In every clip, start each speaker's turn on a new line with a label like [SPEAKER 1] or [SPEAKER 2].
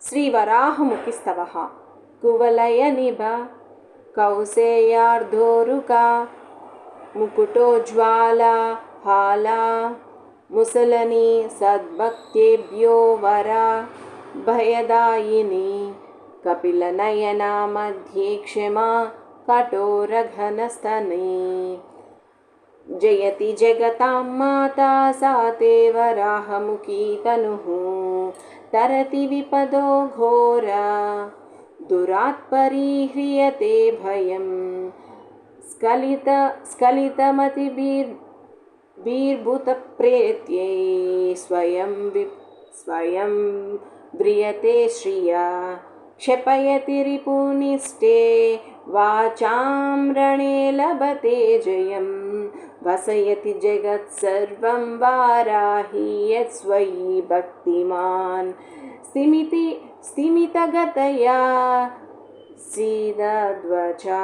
[SPEAKER 1] श्रीवराहमुखिस्तवः कुवलयनिभ कौसेयार्धोरुका मुकुटोज्ज्वाला हाला मुसलनी सद्भक्तेभ्यो वरा भयदायिनी कपिलनयना मध्ये क्षमा कठोरघनस्तने जयति जगतां माता सा ते वराहमुखी तनुः तरति विपदो घोरा दुरात् परिह्रियते भयं स्खलितमतिभिर्भूतप्रेत्यै स्वयं व्रियते श्रिया क्षपयति रिपुनिष्टे वाचां रणे लभते जयं वसयति जगत्सर्वं वाराही यत्स्वयि भक्तिमान् स्तिमितगतया सीदध्वजा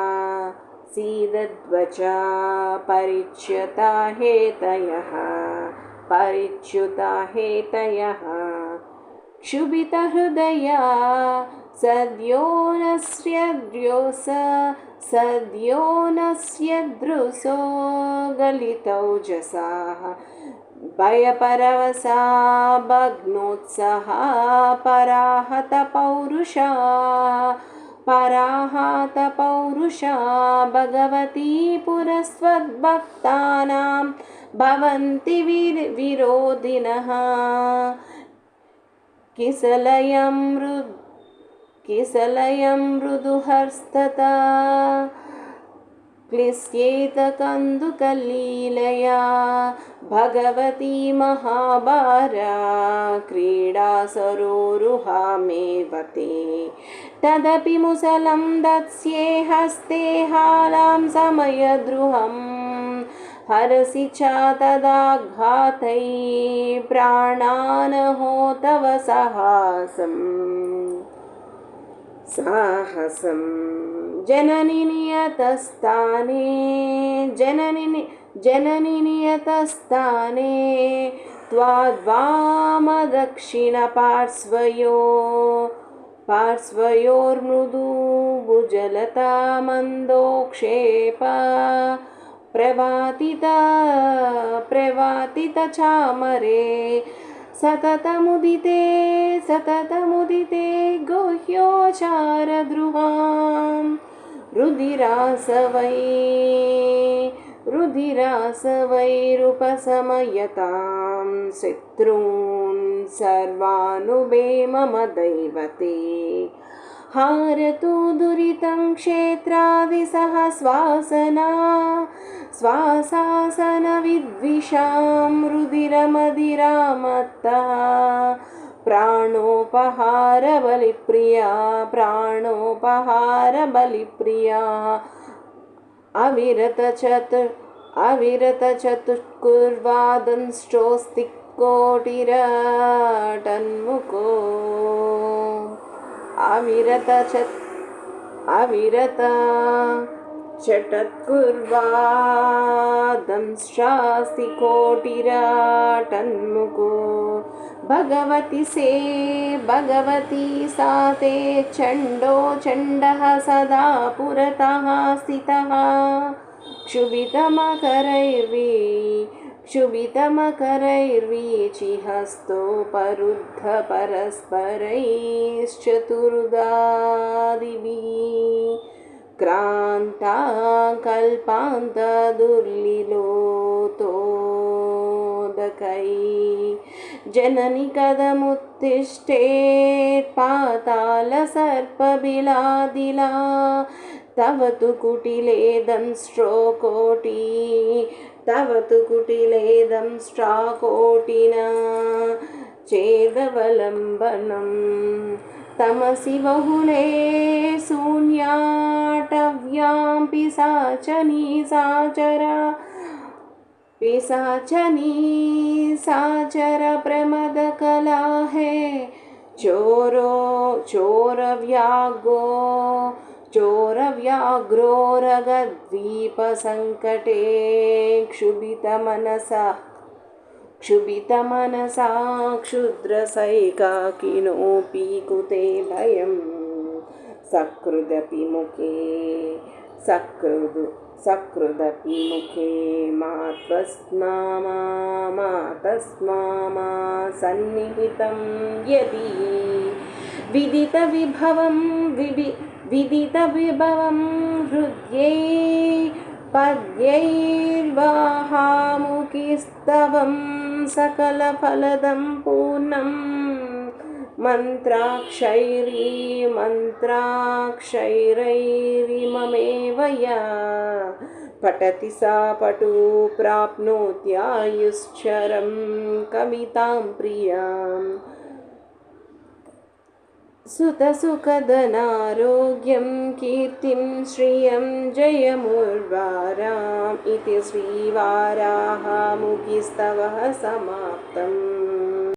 [SPEAKER 1] परिच्युता हेतयः क्षुभितहृदया सद्यो नस्य दृशो गलितौजसाः भयपरवसा भग्नोत्साहा पराहतपौरुषा भगवती पुरस्त्वद्भक्तानां भवन्ति विरोधिनः किसलयं मृदुहस्तता क्लिश्येत कन्दुकलीलया भगवती महाभारा क्रीडा सरोरुहामेवते तदपि मुसलं दत्स्ये हस्ते हालां समयद्रुहं हरसि च तदाघातै प्राणानहो तव साहसम् जननि नियतस्थाने पार्श्वयोर्मृदु भुजलता मन्दोक्षेप प्रवातित चामरे सततमुदिते गुह्योचारद्रुहां रुधिरासवैरुपशमयतां शत्रून् सर्वानुभे मम दैवते हारतु दुरितं क्षेत्रादिसह श्वासासनविद्विषां रुधिरमधिरामत्तः प्राणोपहारबलिप्रिया अविरतचतुर्वादंश्चोस्तिकोटिरटन्मुखो चटत्कुर्वादंशास्तिकोटिरटन्मुखो भगवती सा ते चण्डः सदा पुरतः स्थितः क्षुभितमकरैर्वीचिहस्तोपरुद्ध परस्परैश्चतुर्दादिभिः क्रान्ता कल्पान्तदुर्लिलोतोदकैः जननि कदमुत्तिष्ठेत् पातालसर्पबिलादिला तव तु कुटिलेदंष्ट्राकोटिना चेदवलम्बनं तमसि बहुले शून्याटव्यां पिशाचनी साचर प्रमदकलाहे चोरव्याघ्रोरगद्वीपसङ्कटे क्षुभितमनसा क्षुद्रसैकाकिनोऽपि कुते भयं सकृदपि मुखे सकृदपि मुखे मातस्मा सन्निहितं यदि विदितविभवं हृद्यै पद्यैर्वाहामुखिस्तवं सकलफलदं पूर्णं मन्त्राक्षरैरिममेव या पठति सा पटु प्राप्नोत्यायुश्चरं कवितां प्रियाम् सुतसुखधनारोग्यं कीर्तिं श्रियं जयमुर्वाराम् इति श्रीवाराहमुखिस्तवः समाप्तम्।